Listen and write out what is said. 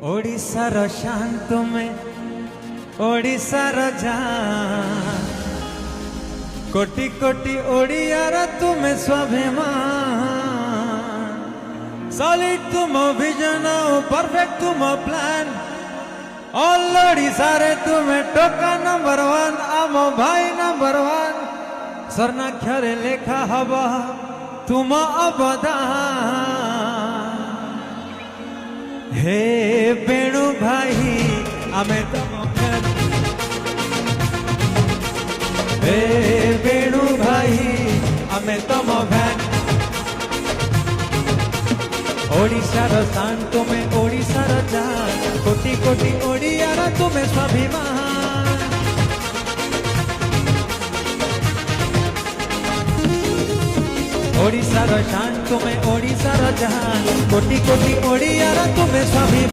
ओडिशार शान तुमे ओडिशार जान कोटि कोटि ओडियार तुमे स्वाभिमान सॉलिड तुम विजन परफेक्ट तुम प्लान ऑल ओडिशारे तुमे टोका नंबर 1 आम भाई नंबर 1 स्वर्णाक्षरे लेखा हब तुम अवदान हे बेणु भाई आमे तम हे बेणु भाई आमे तम भैन ओडिशार शान तुमे ओडिशार जान कोटि कोटि ओडियार तुमे स्वाभिमान ओडिशार शान तुमे ओडिशार जान कोटि कोटि ओडियार तुमे स्वाभिमान।